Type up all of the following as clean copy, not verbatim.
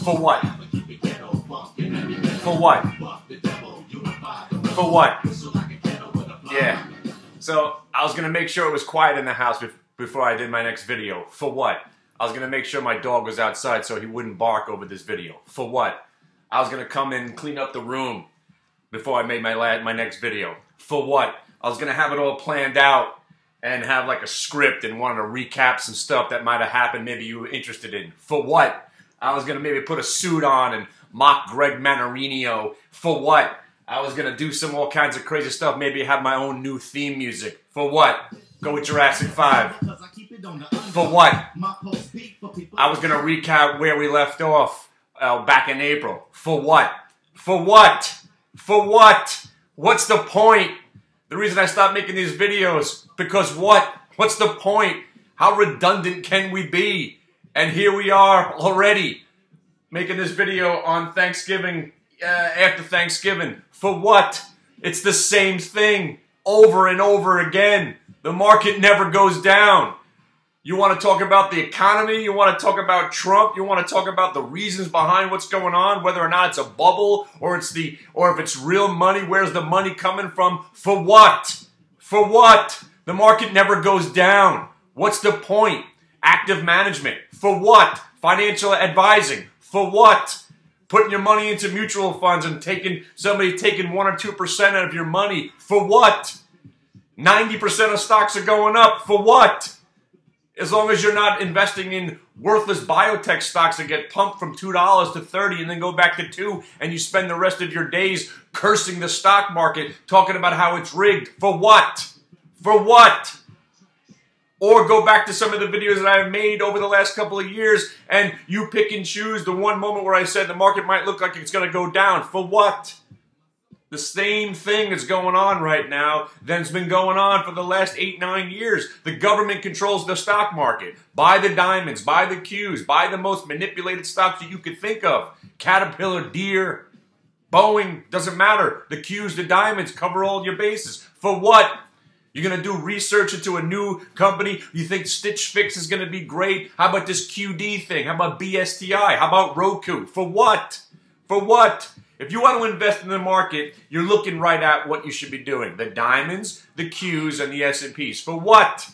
For what? For what? For what? Yeah. So I was going to make sure it was quiet in the house before I did my next video. For what? I was going to make sure my dog was outside so he wouldn't bark over this video. For what? I was going to come in and clean up the room before I made my next video. For what? I was going to have it all planned out and have like a script and wanted to recap some stuff that might have happened maybe you were interested in. For what? I was going to maybe put a suit on and mock Greg Mannarino. For what? I was going to do some all kinds of crazy stuff. Maybe have my own new theme music. For what? Go with Jurassic 5. For what? I was going to recap where we left off back in April. For what? For what? For what? What's the point? The reason I stopped making these videos, because what? What's the point? How redundant can we be? And here we are already making this video on Thanksgiving, after Thanksgiving. For what? It's the same thing over and over again. The market never goes down. You want to talk about the economy? You want to talk about Trump? You want to talk about the reasons behind what's going on, whether or not it's a bubble or if it's real money, where's the money coming from? For what? For what? The market never goes down. What's the point? Active management. For what? Financial advising. For what? Putting your money into mutual funds and somebody taking 1 or 2% of your money. For what? 90% of stocks are going up. For what? As long as you're not investing in worthless biotech stocks that get pumped from $2 to $30 and then go back to $2, and you spend the rest of your days cursing the stock market, talking about how it's rigged. For what? For what? Or go back to some of the videos that I've made over the last couple of years and you pick and choose the one moment where I said the market might look like it's going to go down. For what? The same thing is going on right now that's been going on for the last 8-9 years. The government controls the stock market. Buy the diamonds, buy the Qs, buy the most manipulated stocks that you could think of. Caterpillar, Deere, Boeing, doesn't matter. The Qs, the diamonds, cover all your bases. For what? You're going to do research into a new company. You think Stitch Fix is going to be great. How about this QD thing? How about BSTI? How about Roku? For what? For what? If you want to invest in the market, you're looking right at what you should be doing. The diamonds, the Qs, and the S&Ps. For what?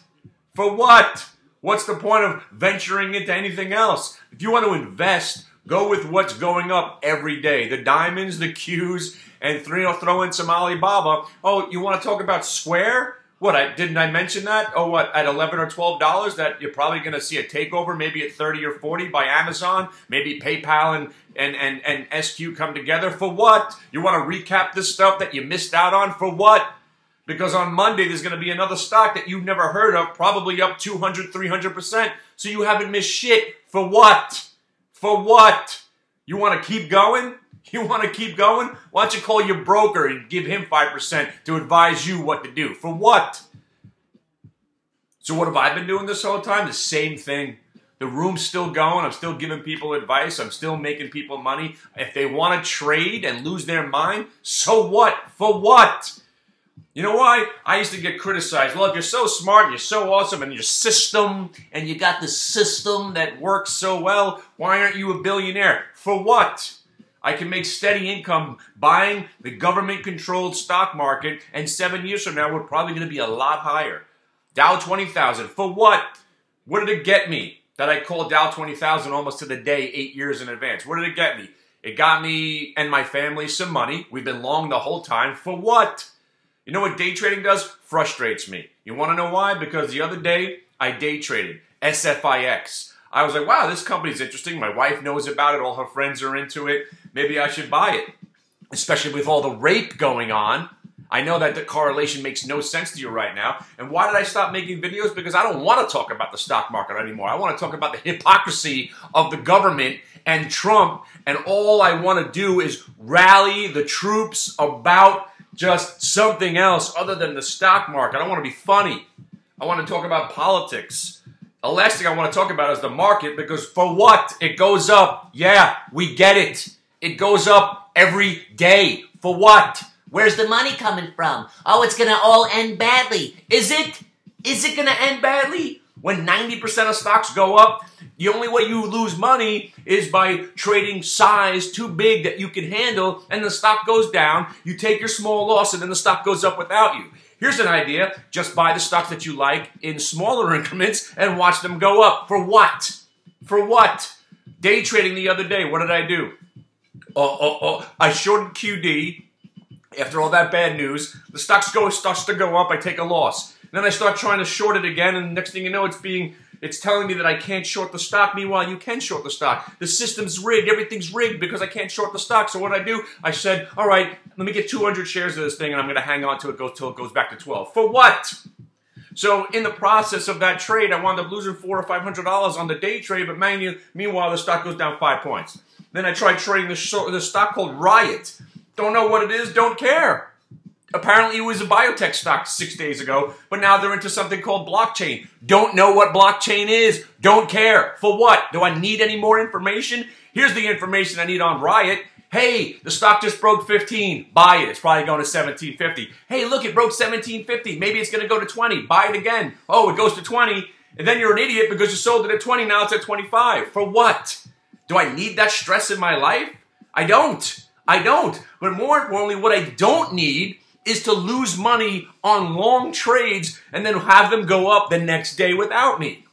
For what? What's the point of venturing into anything else? If you want to invest, go with what's going up every day. The diamonds, the Qs, and throw in some Alibaba. Oh, you want to talk about Square? What, didn't I mention that? Oh, what, at $11 or $12 that you're probably going to see a takeover, maybe at 30 or 40 by Amazon, maybe PayPal and SQ come together. For what? You want to recap this stuff that you missed out on? For what? Because on Monday there's going to be another stock that you've never heard of, probably up 200, 300%. So you haven't missed shit. For what? For what? You want to keep going? You want to keep going? Why don't you call your broker and give him 5% to advise you what to do? For what? So what have I been doing this whole time? The same thing. The room's still going. I'm still giving people advice. I'm still making people money. If they want to trade and lose their mind, so what? For what? You know why? I used to get criticized. Look, you're so smart and you're so awesome and your system, and you got the system that works so well. Why aren't you a billionaire? For what? I can make steady income buying the government-controlled stock market, and 7 years from now, we're probably going to be a lot higher. Dow 20,000. For what? What did it get me that I called Dow 20,000 almost to the day 8 years in advance? What did it get me? It got me and my family some money. We've been long the whole time. For what? You know what day trading does? Frustrates me. You want to know why? Because the other day, I day traded SFIX. I was like, wow, this company's interesting. My wife knows about it. All her friends are into it. Maybe I should buy it, especially with all the rape going on. I know that the correlation makes no sense to you right now. And why did I stop making videos? Because I don't want to talk about the stock market anymore. I want to talk about the hypocrisy of the government and Trump. And all I want to do is rally the troops about just something else other than the stock market. I want to be funny. I want to talk about politics. The last thing I want to talk about is the market, because for what? It goes up. Yeah, we get it. It goes up every day. For what? Where's the money coming from? Oh, it's going to all end badly. Is it? Is it going to end badly? When 90% of stocks go up The only way you lose money is by trading size too big that you can handle, and the stock goes down. You take your small loss, and then the stock goes up without you. Here's an idea. Just buy the stocks that you like in smaller increments and watch them go up. For what? For what? Day trading the other day, what did I do? I shorted QD. After all that bad news, the stock starts to go up, I take a loss. Then I start trying to short it again, and the next thing you know, it's telling me that I can't short the stock. Meanwhile, you can short the stock. The system's rigged. Everything's rigged because I can't short the stock. So what I do, I said, all right, let me get 200 shares of this thing, and I'm going to hang on to it till it goes back to 12. For what? So in the process of that trade, I wound up losing $400 or $500 on the day trade, but meanwhile, the stock goes down 5 points. Then I tried trading the stock called Riot. Don't know what it is, don't care. Apparently it was a biotech stock 6 days ago, but now they're into something called blockchain. Don't know what blockchain is, don't care. For what? Do I need any more information? Here's the information I need on Riot. Hey, the stock just broke 15. Buy it. It's probably going to 17.50. Hey, look, it broke 17.50. Maybe it's going to go to 20. Buy it again. Oh, it goes to 20. And then you're an idiot because you sold it at 20. Now it's at 25. For what? Do I need that stress in my life? I don't. But more importantly, what I don't need is to lose money on long trades and then have them go up the next day without me.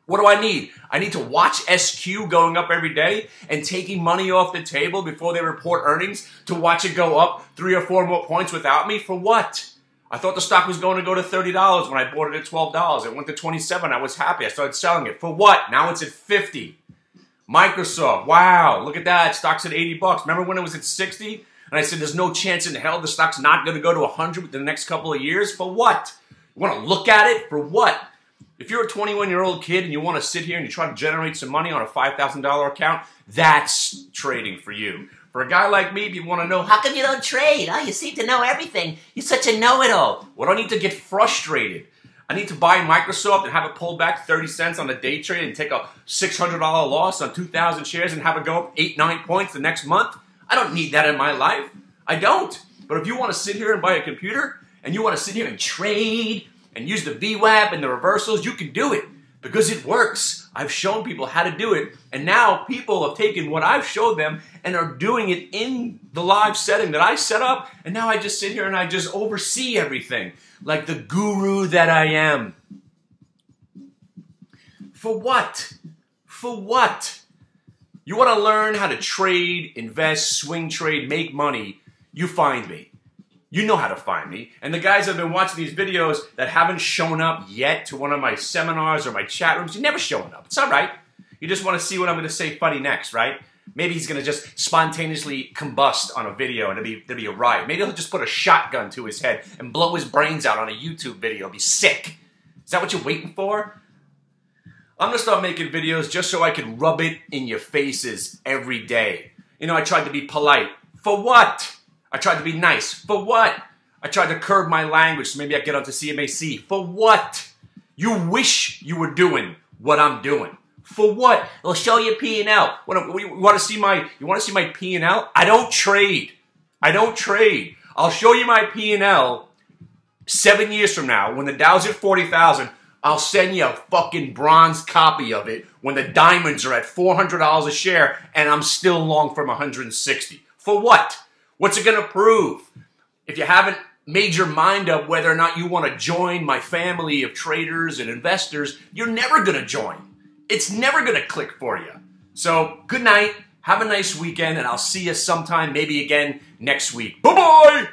What do I need? I need to watch SQ going up every day and taking money off the table before they report earnings to watch it go up 3 or 4 more points without me? For what? I thought the stock was going to go to $30 when I bought it at $12. It went to $27. I was happy. I started selling it. For what? Now it's at $50. Microsoft. Wow. Look at that. Stock's at $80. Remember when it was at 60? And I said, there's no chance in hell the stock's not going to go to 100 within the next couple of years. For what? You want to look at it? For what? If you're a 21-year-old kid and you want to sit here and you try to generate some money on a $5,000 account, that's trading for you. For a guy like me, if you want to know, How come you don't trade? Oh, you seem to know everything. You're such a know-it-all. well, I don't need to get frustrated. I need to buy Microsoft and have it pull back 30 cents on the day trade and take a $600 loss on 2,000 shares and have it go up 8, 9 points the next month. I don't need that in my life. I don't. But if you want to sit here and buy a computer and you want to sit here and trade and use the VWAP and the reversals, you can do it because it works. I've shown people how to do it, and now people have taken what I've showed them and are doing it in the live setting that I set up, and now I just sit here and I just oversee everything like the guru that I am. For what? For what? You want to learn how to trade, invest, swing trade, make money, you find me. You know how to find me. And the guys that have been watching these videos that haven't shown up yet to one of my seminars or my chat rooms, you're never showing up. It's all right. You just want to see what I'm going to say funny next, right? Maybe he's going to just spontaneously combust on a video and it'll be a riot. Maybe he'll just put a shotgun to his head and blow his brains out on a YouTube video. It'll be sick. Is that what you're waiting for? I'm going to start making videos just so I can rub it in your faces every day. You know, I tried to be polite. For what? I tried to be nice. For what? I tried to curb my language so maybe I get onto CMAC. For what? You wish you were doing what I'm doing. For what? It'll show you P&L. You want to see my P&L? I don't trade. I don't trade. I'll show you my P&L 7 years from now when the Dow's at 40,000. I'll send you a fucking bronze copy of it when the diamonds are at $400 a share and I'm still long from 160. For what? What's it going to prove? If you haven't made your mind up whether or not you want to join my family of traders and investors, you're never going to join. It's never going to click for you. So, good night. Have a nice weekend, and I'll see you sometime, maybe again next week. Bye-bye!